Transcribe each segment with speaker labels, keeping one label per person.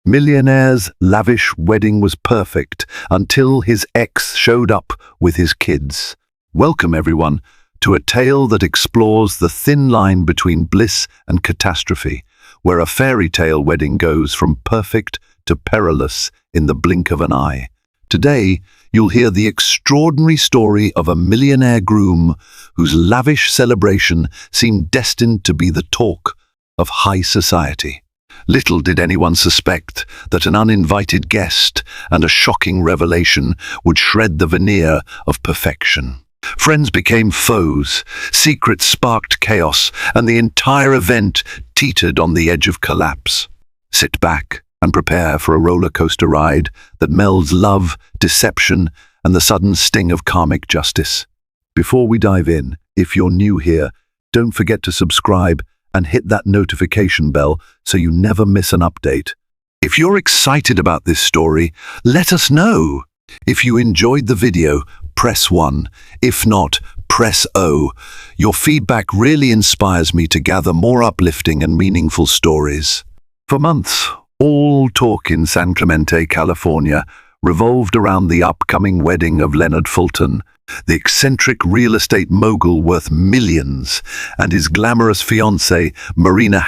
Speaker 1: Millionaire's lavish wedding was perfect until his ex showed up with his kids. Welcome, everyone, to a tale that explores the thin line between bliss and catastrophe, where a fairy tale wedding goes from perfect to perilous in the blink of an eye. Today, you'll hear the extraordinary story of a millionaire groom whose lavish celebration seemed destined to be the talk of high society. Little did anyone suspect that an uninvited guest and a shocking revelation would shred the veneer of perfection. Friends became foes, secrets sparked chaos, and the entire event teetered on the edge of collapse. Sit back and prepare for a roller coaster ride that melds love, deception, and the sudden sting of karmic justice. Before we dive in, if you're new here, don't forget to subscribe and hit that notification bell so you never miss an update. If you're excited about this story, let us know. If you enjoyed the video, press 1. If not, press O. Your feedback really inspires me to gather more uplifting and meaningful stories. For months, all talk in San Clemente, California, revolved around the upcoming wedding of Leonard Fulton, the eccentric real estate mogul worth millions, and his glamorous fiancée, Marina,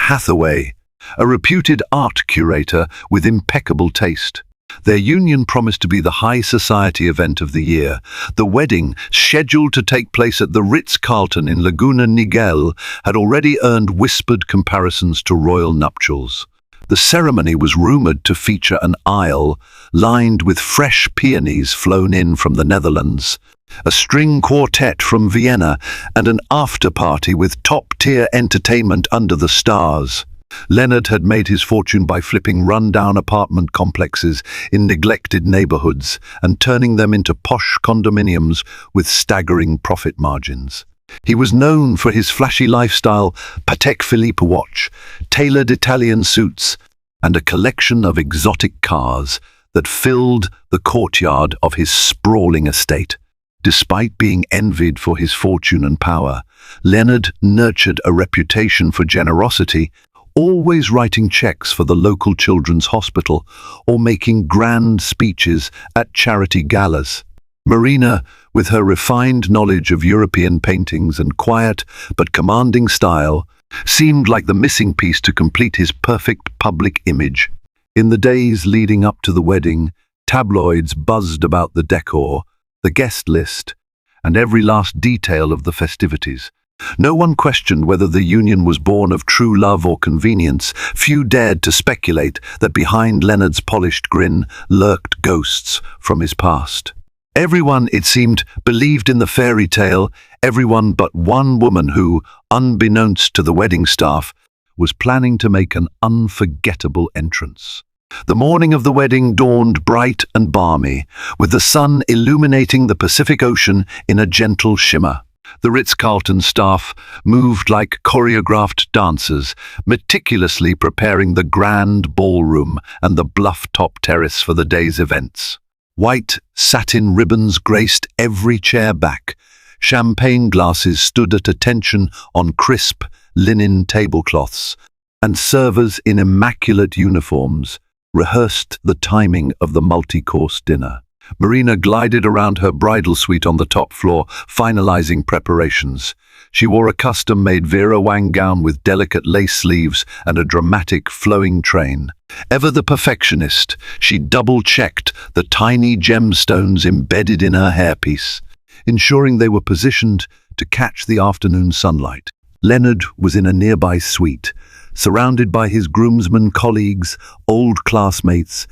Speaker 1: a reputed art curator with impeccable taste. Their union promised to be the high society event of the year. The wedding, scheduled to take place at the Ritz-Carlton in Laguna Niguel, had already earned whispered comparisons to royal nuptials. The ceremony was rumored to feature an aisle lined with fresh peonies flown in from the Netherlands, a string quartet from Vienna, and an after-party with top-tier entertainment under the stars. Leonard had made his fortune by flipping run-down apartment complexes in neglected neighborhoods and turning them into posh condominiums with staggering profit margins. He was known for his flashy lifestyle, Patek Philippe watch, tailored Italian suits, and a collection of exotic cars that filled the courtyard of his sprawling estate. Despite being envied for his fortune and power, Leonard nurtured a reputation for generosity, always writing checks for the local children's hospital or making grand speeches at charity galas. Marina, with her refined knowledge of European paintings and quiet but commanding style, seemed like the missing piece to complete his perfect public image. In the days leading up to the wedding, tabloids buzzed about the decor, the guest list, and every last detail of the festivities. No one questioned whether the union was born of true love or convenience. Few dared to speculate that behind Leonard's polished grin lurked ghosts from his past. Everyone, it seemed, believed in the fairy tale, everyone but one woman who, unbeknownst to the wedding staff, was planning to make an unforgettable entrance. The morning of the wedding dawned bright and balmy, with the sun illuminating the Pacific Ocean in a gentle shimmer. The Ritz-Carlton staff moved like choreographed dancers, meticulously preparing the grand ballroom and the bluff-top terrace for the day's events. White satin ribbons graced every chair back. Champagne glasses stood at attention on crisp linen tablecloths, and servers in immaculate uniforms rehearsed the timing of the multi-course dinner. Marina glided around her bridal suite on the top floor, finalizing preparations. She wore a custom-made Vera Wang gown with delicate lace sleeves and a dramatic flowing train. Ever the perfectionist, she double-checked the tiny gemstones embedded in her hairpiece, ensuring they were positioned to catch the afternoon sunlight. Leonard was in a nearby suite, surrounded by his groomsmen colleagues, old classmates,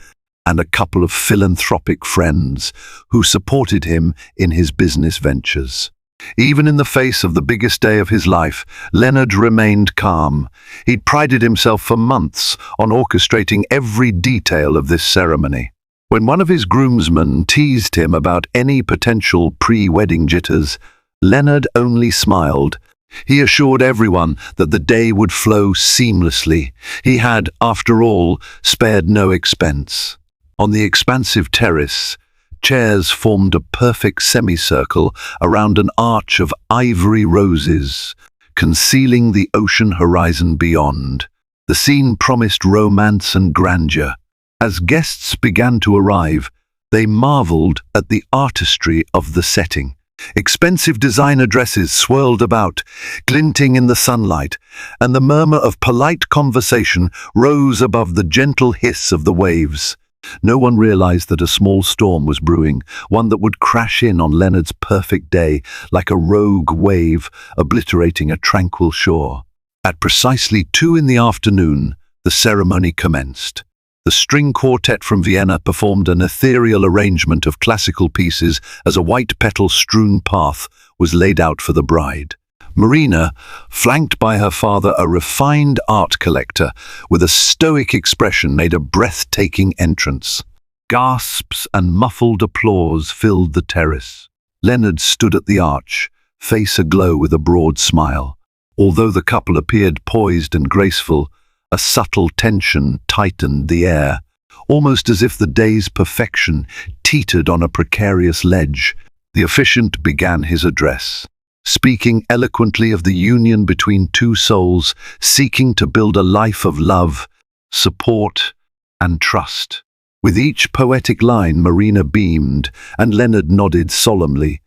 Speaker 1: and a couple of philanthropic friends who supported him in his business ventures. Even in the face of the biggest day of his life, Leonard remained calm. He'd prided himself for months on orchestrating every detail of this ceremony. When one of his groomsmen teased him about any potential pre-wedding jitters, Leonard only smiled. He assured everyone that the day would flow seamlessly. He had, after all, spared no expense. On the expansive terrace, chairs formed a perfect semicircle around an arch of ivory roses, concealing the ocean horizon beyond. The scene promised romance and grandeur. As guests began to arrive, they marveled at the artistry of the setting. Expensive designer dresses swirled about, glinting in the sunlight, and the murmur of polite conversation rose above the gentle hiss of the waves. No one realized that a small storm was brewing, one that would crash in on Leonard's perfect day like a rogue wave obliterating a tranquil shore. At precisely 2 in the afternoon, the ceremony commenced. The string quartet from Vienna performed an ethereal arrangement of classical pieces as a white petal-strewn path was laid out for the bride. Marina, flanked by her father, a refined art collector, with a stoic expression, made a breathtaking entrance. Gasps and muffled applause filled the terrace. Leonard stood at the arch, face aglow with a broad smile. Although the couple appeared poised and graceful, a subtle tension tightened the air, almost as if the day's perfection teetered on a precarious ledge. The officiant began his address, speaking eloquently of the union between 2 souls seeking to build a life of love, support, and trust. With each poetic line, Marina beamed, and Leonard nodded solemnly.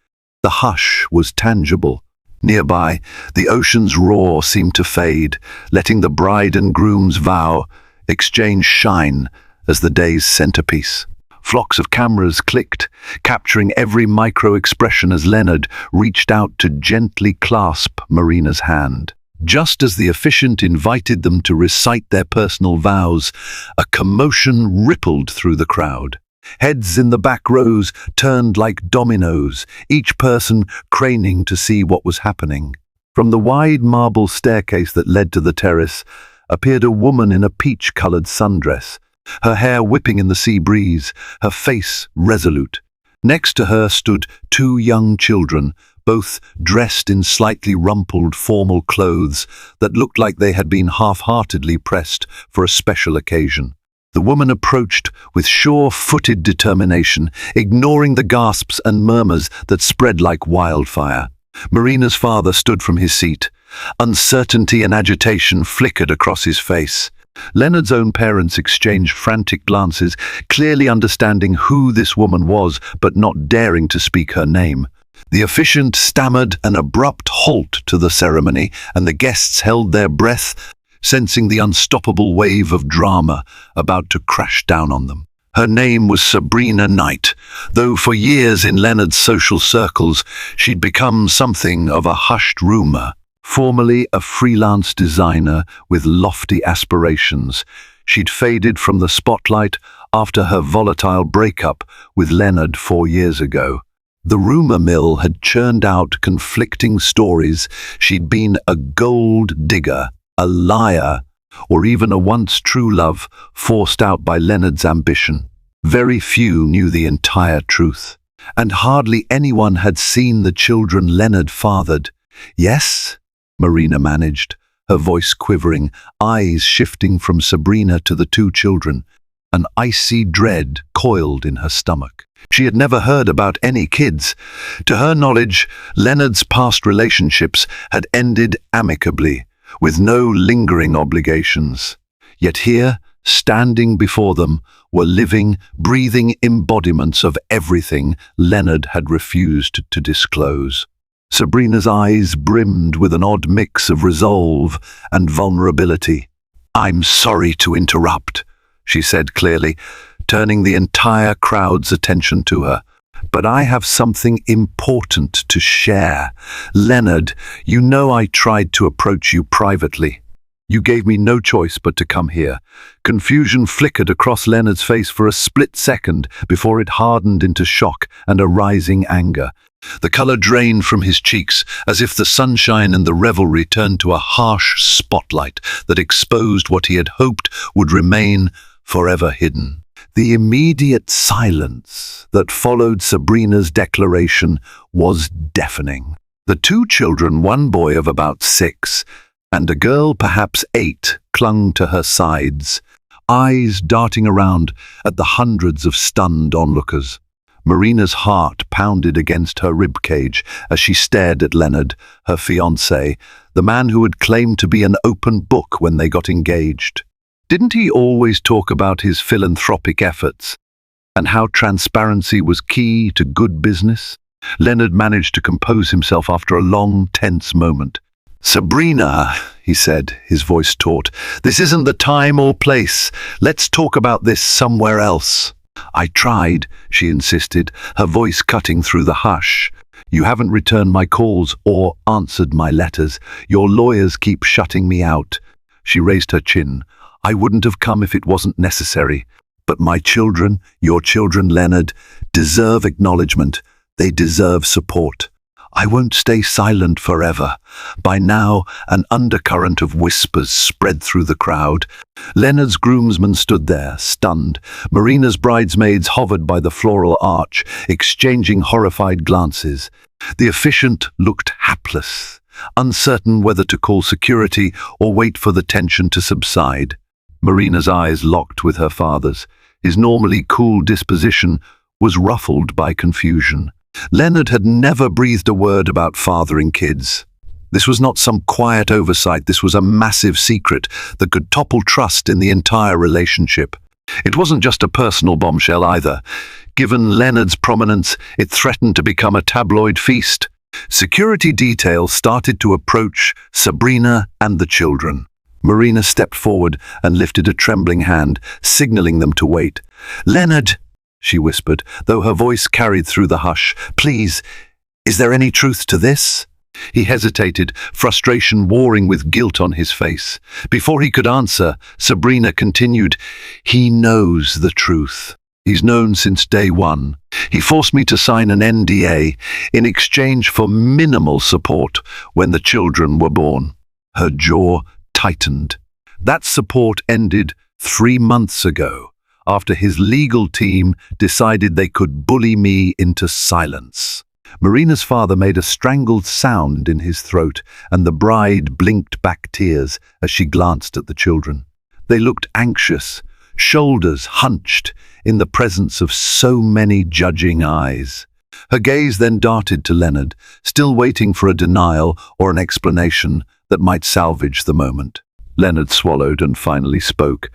Speaker 1: The hush was tangible. Nearby, the ocean's roar seemed to fade, letting the bride and groom's vow exchange shine as the day's centerpiece. Flocks of cameras clicked, capturing every micro-expression as Leonard reached out to gently clasp Marina's hand. Just as the officiant invited them to recite their personal vows, a commotion rippled through the crowd. Heads in the back rows turned like dominoes, each person craning to see what was happening. From the wide marble staircase that led to the terrace appeared a woman in a peach-colored sundress, her hair whipping in the sea breeze, her face resolute. Next to her stood 2 young children, both dressed in slightly rumpled formal clothes that looked like they had been half-heartedly pressed for a special occasion. The woman approached with sure-footed determination, ignoring the gasps and murmurs that spread like wildfire. Marina's father stood from his seat. Uncertainty and agitation flickered across his face. Leonard's own parents exchanged frantic glances, clearly understanding who this woman was, but not daring to speak her name. The officiant stammered an abrupt halt to the ceremony, and the guests held their breath, sensing the unstoppable wave of drama about to crash down on them. Her name was Sabrina Knight, though for years in Leonard's social circles she'd become something of a hushed rumor. Formerly a freelance designer with lofty aspirations, she'd faded from the spotlight after her volatile breakup with Leonard 4 years ago. The rumor mill had churned out conflicting stories. She'd been a gold digger, a liar, or even a once true love forced out by Leonard's ambition. Very few knew the entire truth, and hardly anyone had seen the children Leonard fathered. Yes, Marina managed, her voice quivering, eyes shifting from Sabrina to the 2 children. An icy dread coiled in her stomach. She had never heard about any kids. To her knowledge, Leonard's past relationships had ended amicably, with no lingering obligations. Yet here, standing before them, were living, breathing embodiments of everything Leonard had refused to disclose. Sabrina's eyes brimmed with an odd mix of resolve and vulnerability. "I'm sorry to interrupt," she said clearly, turning the entire crowd's attention to her. "But I have something important to share. Leonard, you know I tried to approach you privately. You gave me no choice but to come here." Confusion flickered across Leonard's face for a split second before it hardened into shock and a rising anger. The color drained from his cheeks as if the sunshine and the revelry turned to a harsh spotlight that exposed what he had hoped would remain forever hidden. The immediate silence that followed Sabrina's declaration was deafening. The 2 children, one boy of about 6 and a girl perhaps 8, clung to her sides, eyes darting around at the hundreds of stunned onlookers. Marina's heart pounded against her ribcage as she stared at Leonard, her fiancé, the man who had claimed to be an open book when they got engaged. Didn't he always talk about his philanthropic efforts and how transparency was key to good business? Leonard managed to compose himself after a long, tense moment. "Sabrina," he said, his voice taut, "this isn't the time or place. Let's talk about this somewhere else." "I tried," she insisted, her voice cutting through the hush. "You haven't returned my calls or answered my letters. Your lawyers keep shutting me out." She raised her chin. "I wouldn't have come if it wasn't necessary. But my children, your children, Leonard, deserve acknowledgement. They deserve support. I won't stay silent forever." By now, an undercurrent of whispers spread through the crowd. Leonard's groomsmen stood there, stunned. Marina's bridesmaids hovered by the floral arch, exchanging horrified glances. The officiant looked hapless, uncertain whether to call security or wait for the tension to subside. Marina's eyes locked with her father's. His normally cool disposition was ruffled by confusion. Leonard had never breathed a word about fathering kids. This was not some quiet oversight, this was a massive secret that could topple trust in the entire relationship. It wasn't just a personal bombshell either. Given Leonard's prominence, it threatened to become a tabloid feast. Security detail started to approach Sabrina and the children. Marina stepped forward and lifted a trembling hand, signaling them to wait. "Leonard," she whispered, though her voice carried through the hush, "please, is there any truth to this?" He hesitated, frustration warring with guilt on his face. Before he could answer, Sabrina continued, "He knows the truth. He's known since day one. He forced me to sign an NDA in exchange for minimal support when the children were born." Her jaw tightened. That support ended 3 months ago, after his legal team decided they could bully me into silence. Marina's father made a strangled sound in his throat, and the bride blinked back tears as she glanced at the children. They looked anxious, shoulders hunched, in the presence of so many judging eyes. Her gaze then darted to Leonard, still waiting for a denial or an explanation that might salvage the moment. Leonard swallowed and finally spoke.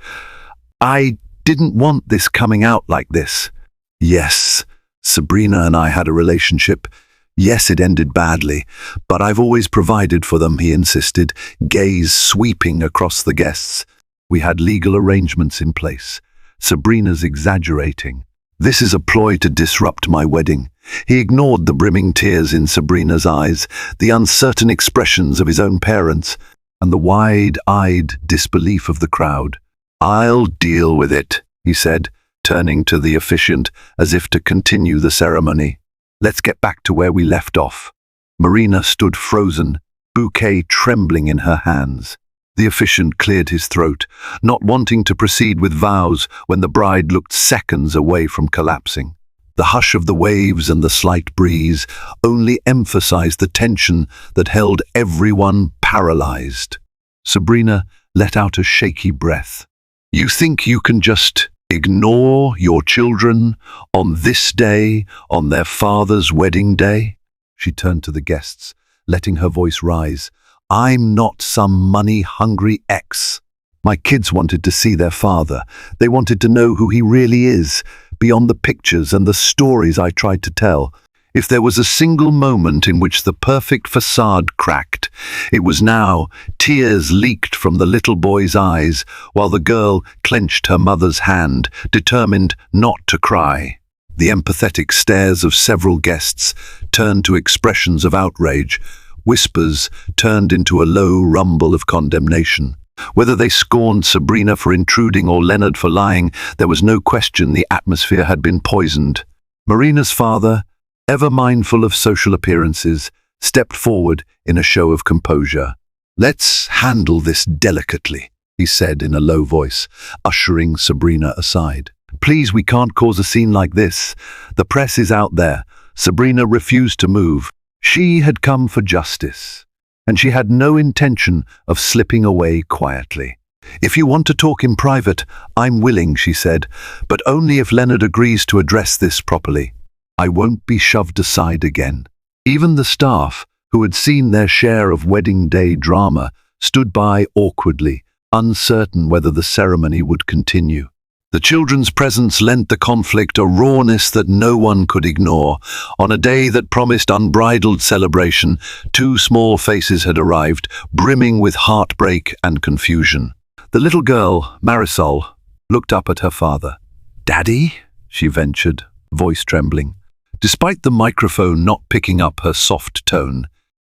Speaker 1: "I didn't want this coming out like this. Yes, Sabrina and I had a relationship. Yes, it ended badly, but I've always provided for them," he insisted, gaze sweeping across the guests. "We had legal arrangements in place. Sabrina's exaggerating. This is a ploy to disrupt my wedding." He ignored the brimming tears in Sabrina's eyes, the uncertain expressions of his own parents, and the wide-eyed disbelief of the crowd. "I'll deal with it," he said, turning to the officiant as if to continue the ceremony. "Let's get back to where we left off." Marina stood frozen, bouquet trembling in her hands. The officiant cleared his throat, not wanting to proceed with vows when the bride looked seconds away from collapsing. The hush of the waves and the slight breeze only emphasized the tension that held everyone paralyzed. Sabrina let out a shaky breath. "You think you can just ignore your children on this day, on their father's wedding day?" She turned to the guests, letting her voice rise. "I'm not some money-hungry ex. My kids wanted to see their father. They wanted to know who he really is, beyond the pictures and the stories I tried to tell. If there was a single moment in which the perfect facade cracked, it was now. Tears leaked from the little boy's eyes, while the girl clenched her mother's hand, determined not to cry. The empathetic stares of several guests turned to expressions of outrage. Whispers turned into a low rumble of condemnation. Whether they scorned Sabrina for intruding or Leonard for lying, there was no question the atmosphere had been poisoned. Marina's father, ever mindful of social appearances, stepped forward in a show of composure. "Let's handle this delicately," he said in a low voice, ushering Sabrina aside. "Please, we can't cause a scene like this. The press is out there." Sabrina refused to move. She had come for justice, and she had no intention of slipping away quietly. "If you want to talk in private, I'm willing," she said, "but only if Leonard agrees to address this properly. I won't be shoved aside again." Even the staff, who had seen their share of wedding day drama, stood by awkwardly, uncertain whether the ceremony would continue. The children's presence lent the conflict a rawness that no one could ignore. On a day that promised unbridled celebration, two small faces had arrived, brimming with heartbreak and confusion. The little girl, Marisol, looked up at her father. "Daddy?" she ventured, voice trembling. Despite the microphone not picking up her soft tone,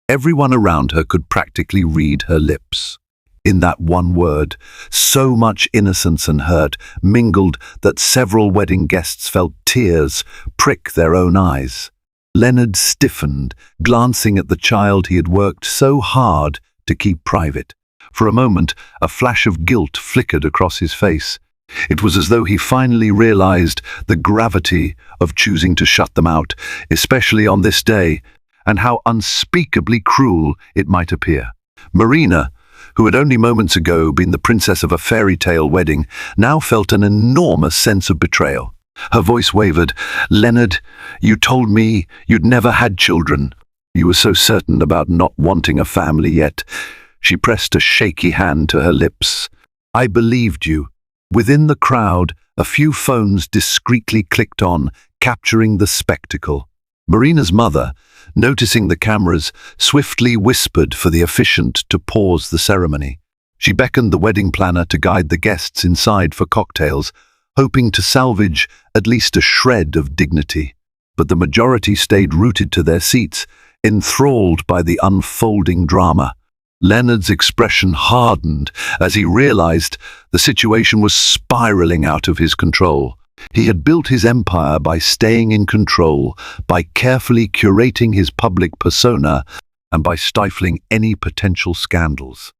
Speaker 1: everyone around her could practically read her lips. In that one word, so much innocence and hurt mingled that several wedding guests felt tears prick their own eyes. Leonard stiffened, glancing at the child he had worked so hard to keep private. For a moment, a flash of guilt flickered across his face. It was as though he finally realized the gravity of choosing to shut them out, especially on this day, and how unspeakably cruel it might appear. Marina, who had only moments ago been the princess of a fairy tale wedding, now felt an enormous sense of betrayal. Her voice wavered. "Leonard, you told me you'd never had children. You were so certain about not wanting a family yet." She pressed a shaky hand to her lips. "I believed you." Within the crowd, a few phones discreetly clicked on, capturing the spectacle. Marina's mother, noticing the cameras, swiftly whispered for the officiant to pause the ceremony. She beckoned the wedding planner to guide the guests inside for cocktails, hoping to salvage at least a shred of dignity. But the majority stayed rooted to their seats, enthralled by the unfolding drama. Leonard's expression hardened as he realized the situation was spiraling out of his control. He had built his empire by staying in control, by carefully curating his public persona, and by stifling any potential scandals.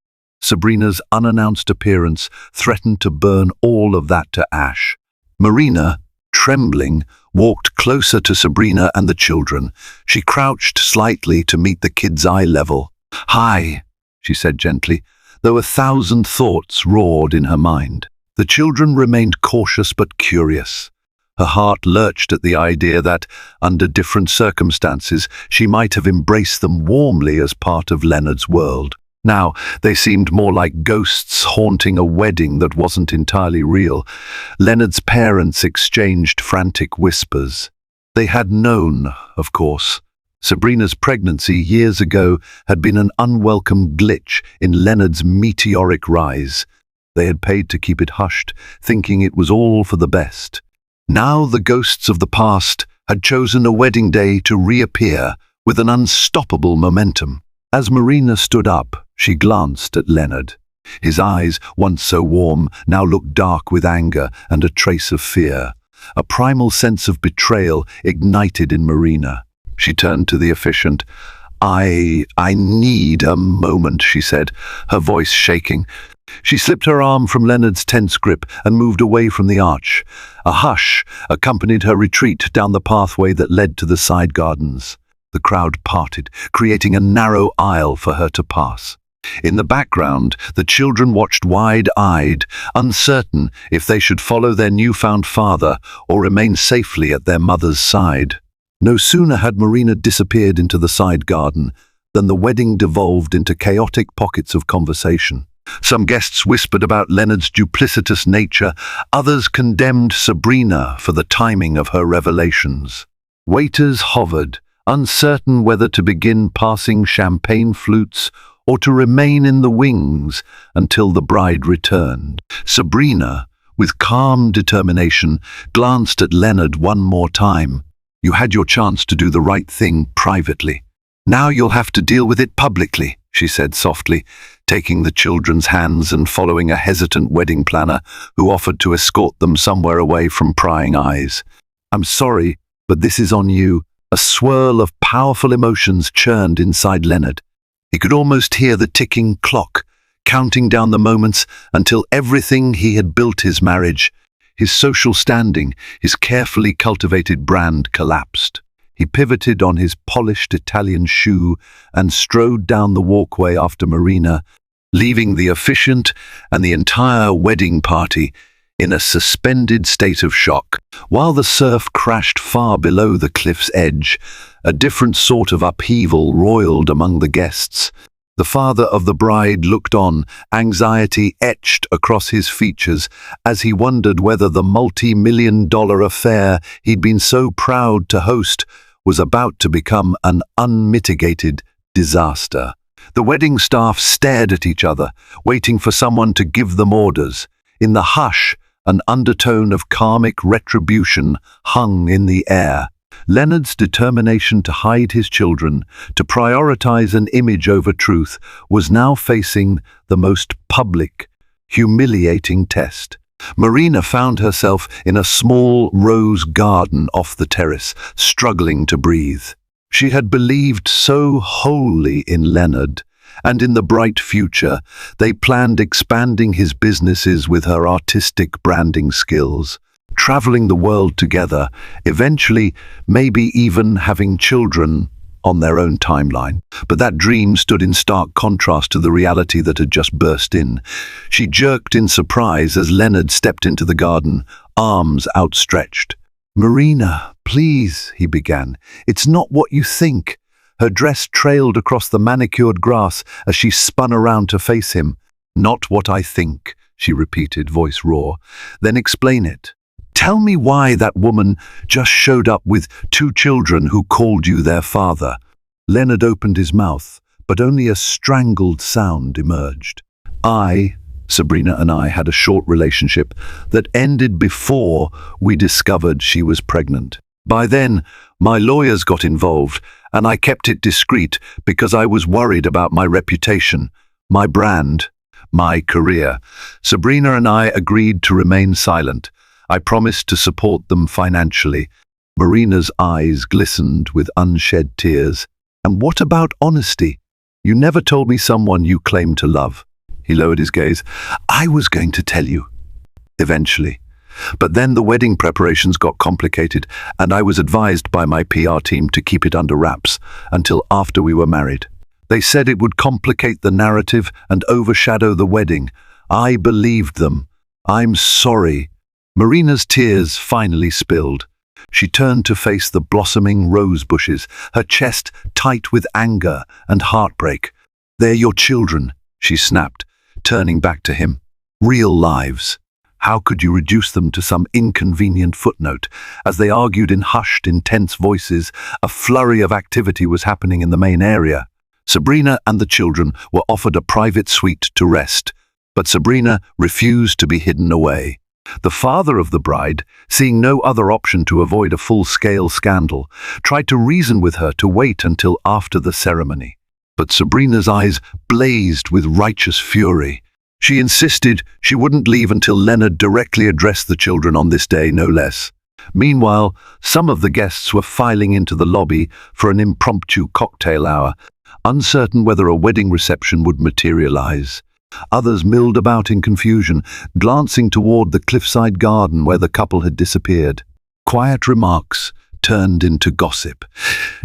Speaker 1: Sabrina's unannounced appearance threatened to burn all of that to ash. Marina, trembling, walked closer to Sabrina and the children. She crouched slightly to meet the kids' eye level. "Hi," she said gently, though 1,000 thoughts roared in her mind. The children remained cautious but curious. Her heart lurched at the idea that, under different circumstances, she might have embraced them warmly as part of Leonard's world. Now, they seemed more like ghosts haunting a wedding that wasn't entirely real. Leonard's parents exchanged frantic whispers. They had known, of course. Sabrina's pregnancy years ago had been an unwelcome glitch in Leonard's meteoric rise. They had paid to keep it hushed, thinking it was all for the best. Now the ghosts of the past had chosen a wedding day to reappear with an unstoppable momentum. As Marina stood up, she glanced at Leonard. His eyes, once so warm, now looked dark with anger and a trace of fear. A primal sense of betrayal ignited in Marina. She turned to the officiant. I need a moment," she said, her voice shaking. She slipped her arm from Leonard's tense grip and moved away from the arch. A hush accompanied her retreat down the pathway that led to the side gardens. The crowd parted, creating a narrow aisle for her to pass. In the background, the children watched wide-eyed, uncertain if they should follow their newfound father or remain safely at their mother's side. No sooner had Marina disappeared into the side garden than the wedding devolved into chaotic pockets of conversation. Some guests whispered about Leonard's duplicitous nature, others condemned Sabrina for the timing of her revelations. Waiters hovered, uncertain whether to begin passing champagne flutes or to remain in the wings until the bride returned. Sabrina, with calm determination, glanced at Leonard one more time. "You had your chance to do the right thing privately. Now you'll have to deal with it publicly," she said softly, taking the children's hands and following a hesitant wedding planner who offered to escort them somewhere away from prying eyes. "I'm sorry, but this is on you." A swirl of powerful emotions churned inside Leonard. He could almost hear the ticking clock, counting down the moments until everything he had built his marriage, his social standing, his carefully cultivated brand collapsed. He pivoted on his polished Italian shoe and strode down the walkway after Marina, leaving the officiant and the entire wedding party in a suspended state of shock. While the surf crashed far below the cliff's edge, a different sort of upheaval roiled among the guests. The father of the bride looked on, anxiety etched across his features as he wondered whether the multi-million-dollar affair he'd been so proud to host was about to become an unmitigated disaster. The wedding staff stared at each other, waiting for someone to give them orders. In the hush, an undertone of karmic retribution hung in the air. Leonard's determination to hide his children, to prioritize an image over truth, was now facing the most public, humiliating test. Marina found herself in a small rose garden off the terrace, struggling to breathe. She had believed so wholly in Leonard, and in the bright future, they planned expanding his businesses with her artistic branding skills, traveling the world together, eventually maybe even having children on their own timeline. But that dream stood in stark contrast to the reality that had just burst in. She jerked in surprise as Leonard stepped into the garden, arms outstretched. "Marina, please," he began. "It's not what you think." Her dress trailed across the manicured grass as she spun around to face him. "Not what I think," she repeated, voice raw. "Then explain it. Tell me why that woman just showed up with 2 children who called you their father." Leonard opened his mouth, but only a strangled sound emerged. Sabrina and I had a short relationship that ended before we discovered she was pregnant. By then, my lawyers got involved, and I kept it discreet because I was worried about my reputation, my brand, my career. Sabrina and I agreed to remain silent. I promised to support them financially. Marina's eyes glistened with unshed tears. "And what about honesty? You never told me someone you claimed to love." He lowered his gaze. "I was going to tell you. Eventually. But then the wedding preparations got complicated, and I was advised by my PR team to keep it under wraps until after we were married. They said it would complicate the narrative and overshadow the wedding. I believed them. I'm sorry." Marina's tears finally spilled. She turned to face the blossoming rose bushes, her chest tight with anger and heartbreak. "They're your children," she snapped, turning back to him. "Real lives. How could you reduce them to some inconvenient footnote?" As they argued in hushed, intense voices, a flurry of activity was happening in the main area. Sabrina and the children were offered a private suite to rest, but Sabrina refused to be hidden away. The father of the bride, seeing no other option to avoid a full-scale scandal, tried to reason with her to wait until after the ceremony. But Sabrina's eyes blazed with righteous fury. She insisted she wouldn't leave until Leonard directly addressed the children on this day, no less. Meanwhile, some of the guests were filing into the lobby for an impromptu cocktail hour, uncertain whether a wedding reception would materialize. Others milled about in confusion, glancing toward the cliffside garden where the couple had disappeared. Quiet remarks turned into gossip.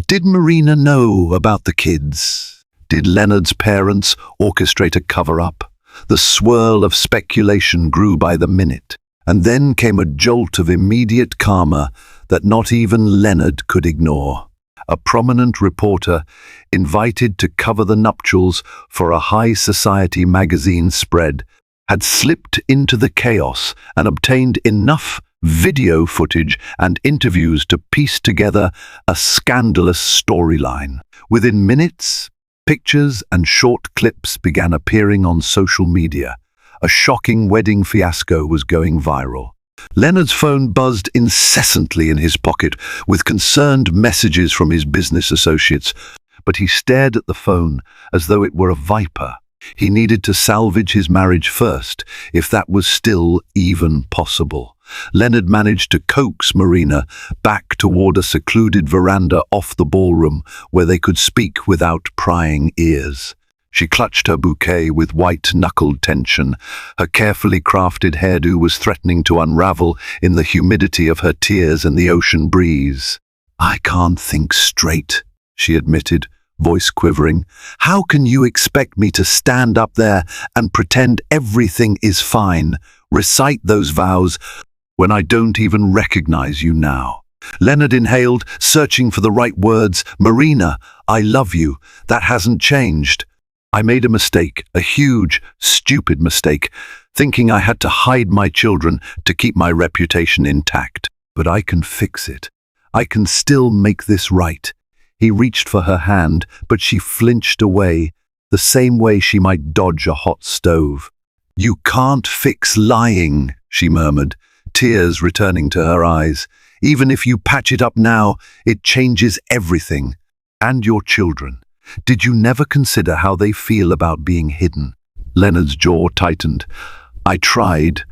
Speaker 1: Did Marina know about the kids? Did Leonard's parents orchestrate a cover-up? The swirl of speculation grew by the minute, and then came a jolt of immediate karma that not even Leonard could ignore. A prominent reporter, invited to cover the nuptials for a high-society magazine spread, had slipped into the chaos and obtained enough video footage and interviews to piece together a scandalous storyline. Within minutes, pictures and short clips began appearing on social media. A shocking wedding fiasco was going viral. Leonard's phone buzzed incessantly in his pocket with concerned messages from his business associates, but he stared at the phone as though it were a viper. He needed to salvage his marriage first, if that was still even possible. Leonard managed to coax Marina back toward a secluded veranda off the ballroom where they could speak without prying ears. She clutched her bouquet with white-knuckled tension. Her carefully crafted hairdo was threatening to unravel in the humidity of her tears and the ocean breeze. "I can't think straight," she admitted, voice quivering. "How can you expect me to stand up there and pretend everything is fine, recite those vows, when I don't even recognize you now?" Leonard inhaled, searching for the right words. "Marina, I love you. That hasn't changed." I made a mistake, a huge, stupid mistake, thinking I had to hide my children to keep my reputation intact. But I can fix it. I can still make this right." He reached for her hand, but she flinched away, the same way she might dodge a hot stove. "You can't fix lying," she murmured, tears returning to her eyes. "Even if you patch it up now, it changes everything. And your children. Did you never consider how they feel about being hidden?" Leonard's jaw tightened. "I tried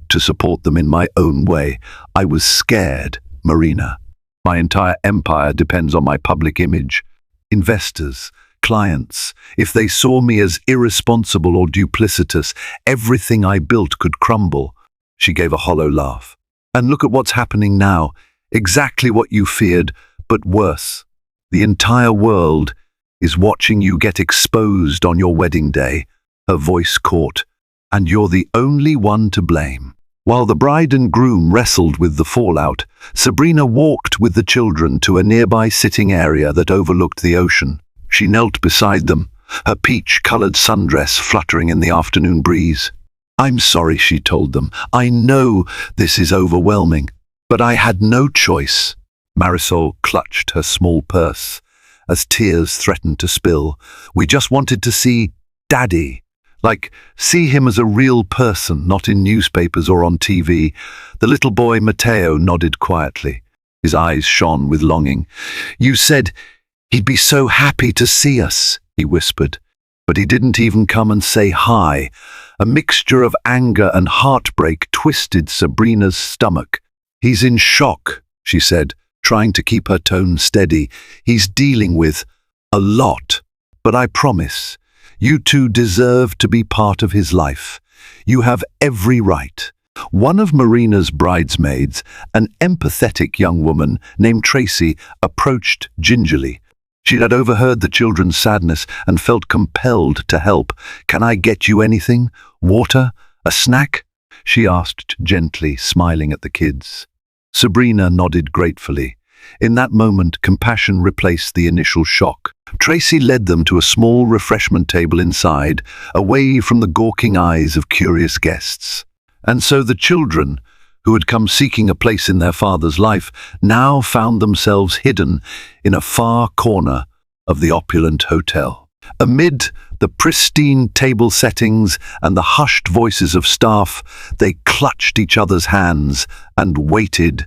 Speaker 1: to support them in my own way. I was scared, Marina. My entire empire depends on my public image. Investors, clients, if they saw me as irresponsible or duplicitous, everything I built could crumble." She gave a hollow laugh. "And look at what's happening now. Exactly what you feared, but worse. The entire world is watching you get exposed on your wedding day." Her voice caught. "And you're the only one to blame." While the bride and groom wrestled with the fallout, Sabrina walked with the children to a nearby sitting area that overlooked the ocean. She knelt beside them, her peach-colored sundress fluttering in the afternoon breeze. "I'm sorry," she told them. "I know this is overwhelming, but I had no choice." Marisol clutched her small purse as tears threatened to spill. "We just wanted to see Daddy. Like, see him as a real person, not in newspapers or on TV." The little boy Matteo nodded quietly. His eyes shone with longing. "You said he'd be so happy to see us," he whispered. "But he didn't even come and say hi." A mixture of anger and heartbreak twisted Sabrina's stomach. "He's in shock," she said, trying to keep her tone steady. "He's dealing with a lot. But I promise, you two deserve to be part of his life. You have every right." One of Marina's bridesmaids, an empathetic young woman named Tracy, approached gingerly. She had overheard the children's sadness and felt compelled to help. "Can I get you anything? Water? A snack?" she asked gently, smiling at the kids. Sabrina nodded gratefully. In that moment, compassion replaced the initial shock. Tracy led them to a small refreshment table inside, away from the gawking eyes of curious guests. And so the children, who had come seeking a place in their father's life, now found themselves hidden in a far corner of the opulent hotel. Amid the pristine table settings and the hushed voices of staff, they clutched each other's hands and waited,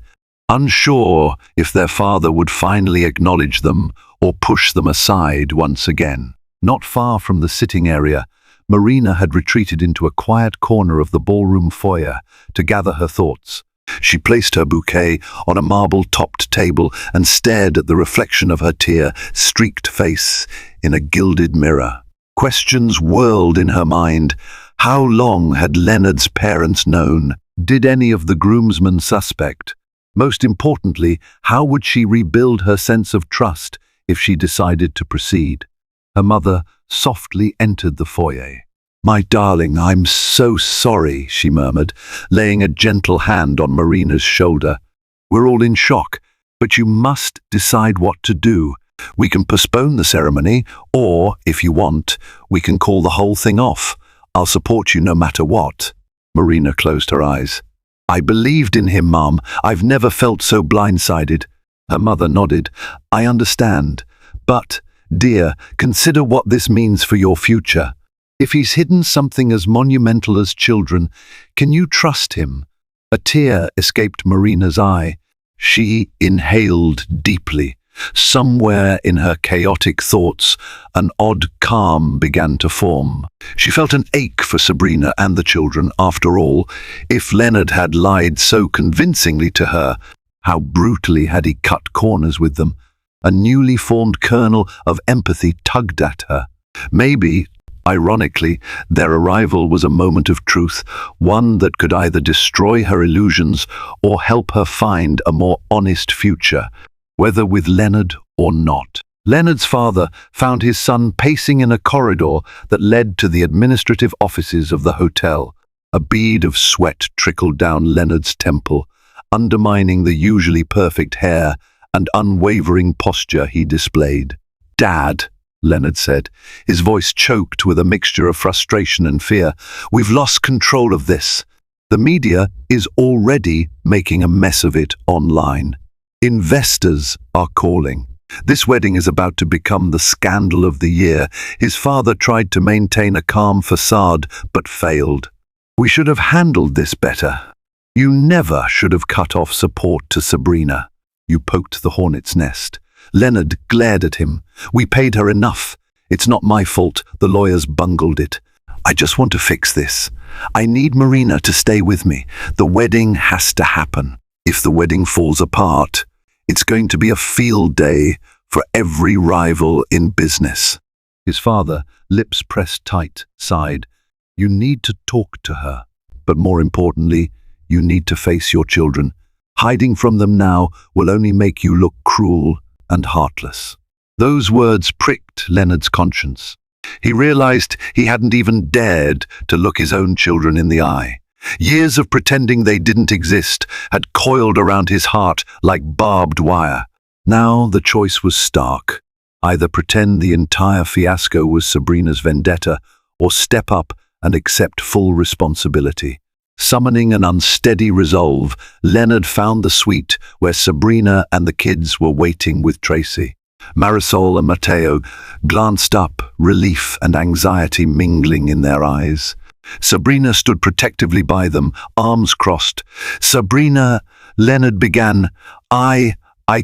Speaker 1: unsure if their father would finally acknowledge them or push them aside once again. Not far from the sitting area, Marina had retreated into a quiet corner of the ballroom foyer to gather her thoughts. She placed her bouquet on a marble-topped table and stared at the reflection of her tear-streaked face in a gilded mirror. Questions whirled in her mind. How long had Leonard's parents known? Did any of the groomsmen suspect? Most importantly, how would she rebuild her sense of trust if she decided to proceed? Her mother softly entered the foyer. "My darling, I'm so sorry," she murmured, laying a gentle hand on Marina's shoulder. "We're all in shock, but you must decide what to do. We can postpone the ceremony, or, if you want, we can call the whole thing off. I'll support you no matter what." Marina closed her eyes. "I believed in him, Mom. I've never felt so blindsided." Her mother nodded. "I understand. But, dear, consider what this means for your future. If he's hidden something as monumental as children, can you trust him?" A tear escaped Marina's eye. She inhaled deeply. Somewhere in her chaotic thoughts, an odd calm began to form. She felt an ache for Sabrina and the children. After all, if Leonard had lied so convincingly to her, how brutally had he cut corners with them? A newly formed kernel of empathy tugged at her. Maybe, ironically, their arrival was a moment of truth, one that could either destroy her illusions or help her find a more honest future, whether with Leonard or not. Leonard's father found his son pacing in a corridor that led to the administrative offices of the hotel. A bead of sweat trickled down Leonard's temple, undermining the usually perfect hair and unwavering posture he displayed. "Dad," Leonard said, his voice choked with a mixture of frustration and fear. "We've lost control of this. The media is already making a mess of it online. Investors are calling. This wedding is about to become the scandal of the year." His father tried to maintain a calm facade, but failed. "We should have handled this better. You never should have cut off support to Sabrina. You poked the hornet's nest." Leonard glared at him. "We paid her enough. It's not my fault the lawyers bungled it. I just want to fix this. I need Marina to stay with me. The wedding has to happen. If the wedding falls apart, it's going to be a field day for every rival in business." His father, lips pressed tight, sighed. "You need to talk to her. But more importantly, you need to face your children. Hiding from them now will only make you look cruel and heartless." Those words pricked Leonard's conscience. He realized he hadn't even dared to look his own children in the eye. Years of pretending they didn't exist had coiled around his heart like barbed wire. Now the choice was stark. Either pretend the entire fiasco was Sabrina's vendetta, or step up and accept full responsibility. Summoning an unsteady resolve, Leonard found the suite where Sabrina and the kids were waiting with Tracy. Marisol and Mateo glanced up, relief and anxiety mingling in their eyes. Sabrina stood protectively by them, arms crossed. "Sabrina," Leonard began, I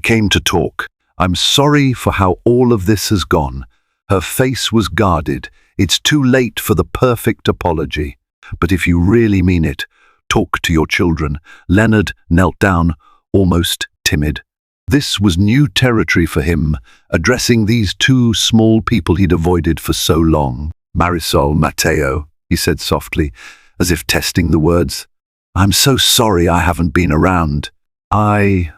Speaker 1: came to talk. I'm sorry for how all of this has gone." Her face was guarded. "It's too late for the perfect apology. But if you really mean it, talk to your children." Leonard knelt down, almost timid. This was new territory for him, addressing these two small people he'd avoided for so long. "Marisol, Mateo," he said softly, as if testing the words. "I'm so sorry I haven't been around. I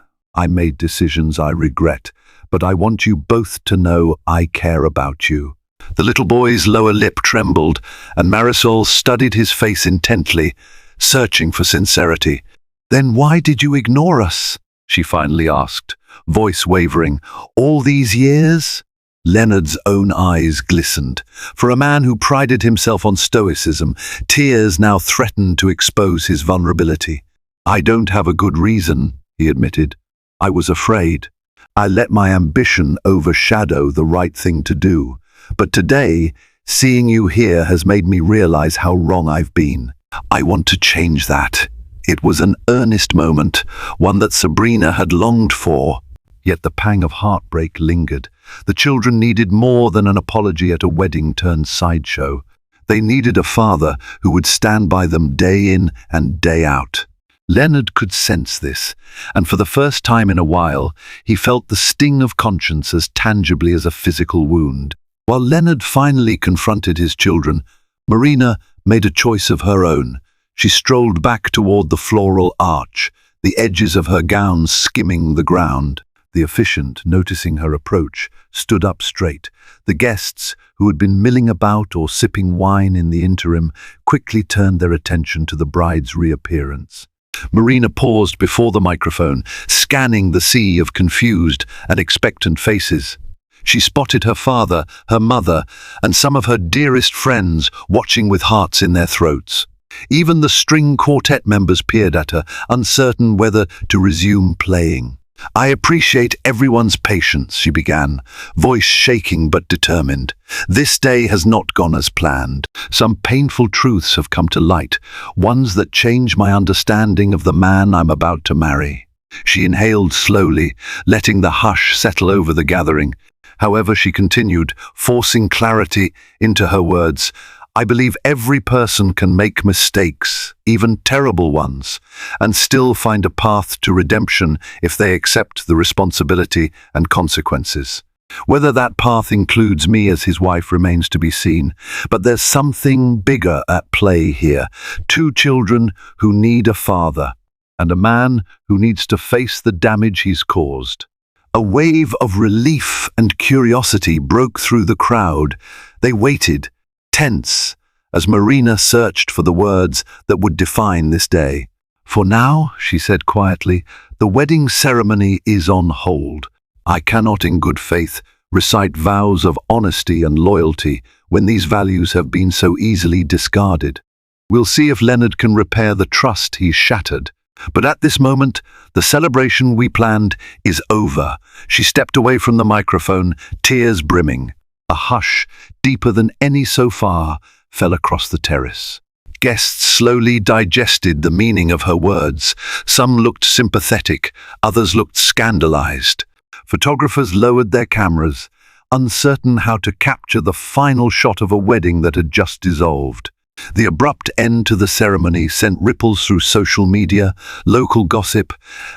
Speaker 1: made decisions I regret, but I want you both to know I care about you." The little boy's lower lip trembled, and Marisol studied his face intently, searching for sincerity. "Then why did you ignore us?" she finally asked, voice wavering. "All these years?" Leonard's own eyes glistened. For a man who prided himself on stoicism, tears now threatened to expose his vulnerability. "I don't have a good reason," he admitted. "I was afraid. I let my ambition overshadow the right thing to do. But today, seeing you here has made me realize how wrong I've been. I want to change that." It was an earnest moment, one that Sabrina had longed for. Yet the pang of heartbreak lingered. The children needed more than an apology at a wedding turned sideshow. They needed a father who would stand by them day in and day out. Leonard could sense this, and for the first time in a while, he felt the sting of conscience as tangibly as a physical wound. While Leonard finally confronted his children, Marina made a choice of her own. She strolled back toward the floral arch, the edges of her gown skimming the ground. The officiant, noticing her approach, stood up straight. The guests, who had been milling about or sipping wine in the interim, quickly turned their attention to the bride's reappearance. Marina paused before the microphone, scanning the sea of confused and expectant faces. She spotted her father, her mother, and some of her dearest friends watching with hearts in their throats. Even the string quartet members peered at her, uncertain whether to resume playing. "I appreciate everyone's patience," she began, voice shaking but determined. "This day has not gone as planned. Some painful truths have come to light, ones that change my understanding of the man I'm about to marry." She inhaled slowly, letting the hush settle over the gathering. However, she continued, forcing clarity into her words. "I believe every person can make mistakes, even terrible ones, and still find a path to redemption if they accept the responsibility and consequences. Whether that path includes me as his wife remains to be seen, but there's something bigger at play here. Two children who need a father, and a man who needs to face the damage he's caused." A wave of relief and curiosity broke through the crowd. They waited, tense, as Marina searched for the words that would define this day. "For now," she said quietly, "the wedding ceremony is on hold. I cannot in good faith recite vows of honesty and loyalty when these values have been so easily discarded. We'll see if Leonard can repair the trust he's shattered. But at this moment, the celebration we planned is over. She stepped away from the microphone, tears brimming. A hush, deeper than any so far, fell across the terrace. Guests slowly digested the meaning of her words. Some looked sympathetic, others looked scandalized. Photographers lowered their cameras, uncertain how to capture the final shot of a wedding that had just dissolved. The abrupt end to the ceremony sent ripples through social media, local gossip,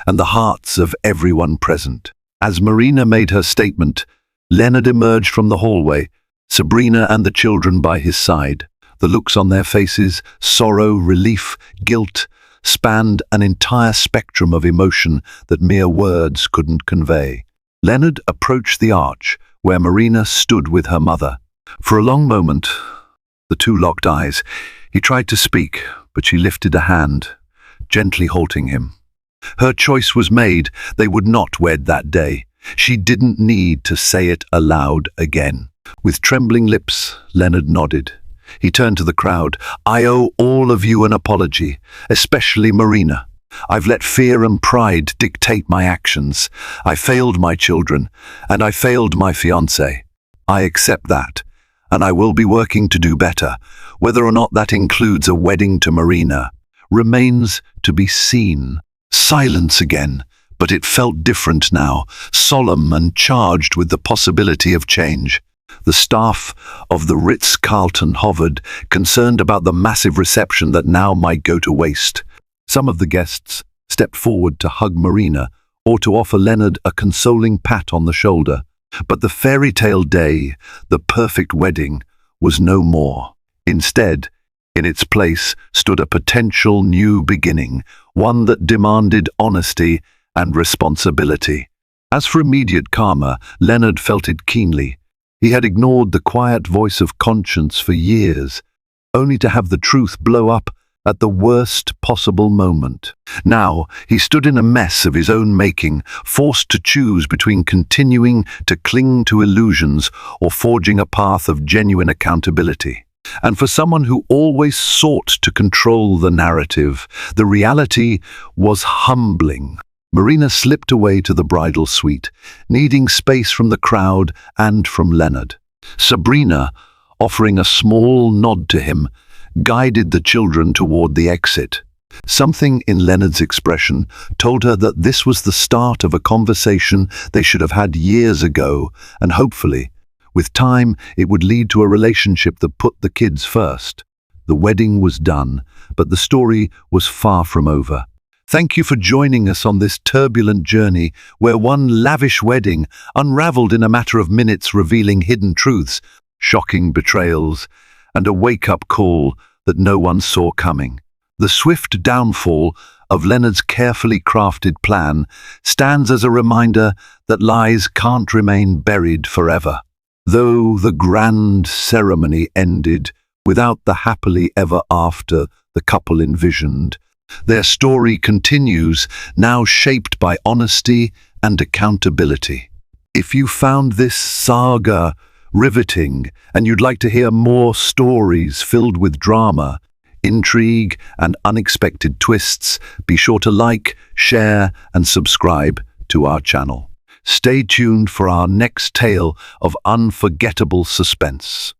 Speaker 1: and the hearts of everyone present. As Marina made her statement, Leonard emerged from the hallway, Sabrina and the children by his side. The looks on their faces, sorrow, relief, guilt, spanned an entire spectrum of emotion that mere words couldn't convey. Leonard approached the arch, where Marina stood with her mother. For a long moment, the two locked eyes. He tried to speak, but she lifted a hand, gently halting him. Her choice was made. They would not wed that day. She didn't need to say it aloud again. With trembling lips, Leonard nodded. He turned to the crowd. "I owe all of you an apology, especially Marina. I've let fear and pride dictate my actions. I failed my children, and I failed my fiancée. I accept that, and I will be working to do better. Whether or not that includes a wedding to Marina remains to be seen." Silence again, but it felt different now, solemn and charged with the possibility of change. The staff of the Ritz-Carlton hovered, concerned about the massive reception that now might go to waste. Some of the guests stepped forward to hug Marina or to offer Leonard a consoling pat on the shoulder. But the fairy tale day, the perfect wedding, was no more. Instead, in its place stood a potential new beginning, one that demanded honesty and responsibility. As for immediate karma, Leonard felt it keenly. He had ignored the quiet voice of conscience for years, only to have the truth blow up at the worst possible moment. Now, he stood in a mess of his own making, forced to choose between continuing to cling to illusions or forging a path of genuine accountability. And for someone who always sought to control the narrative, the reality was humbling. Marina slipped away to the bridal suite, needing space from the crowd and from Leonard. Sabrina, offering a small nod to him, guided the children toward the exit. Something in Leonard's expression told her that this was the start of a conversation they should have had years ago, and hopefully, with time, it would lead to a relationship that put the kids first. The wedding was done, but the story was far from over. Thank you for joining us on this turbulent journey where one lavish wedding unraveled in a matter of minutes, revealing hidden truths, shocking betrayals, and a wake-up call that no one saw coming. The swift downfall of Leonard's carefully crafted plan stands as a reminder that lies can't remain buried forever. Though the grand ceremony ended without the happily ever after the couple envisioned, their story continues, now shaped by honesty and accountability. If you found this saga riveting and you'd like to hear more stories filled with drama, intrigue, and unexpected twists, be sure to like, share, and subscribe to our channel. Stay tuned for our next tale of unforgettable suspense.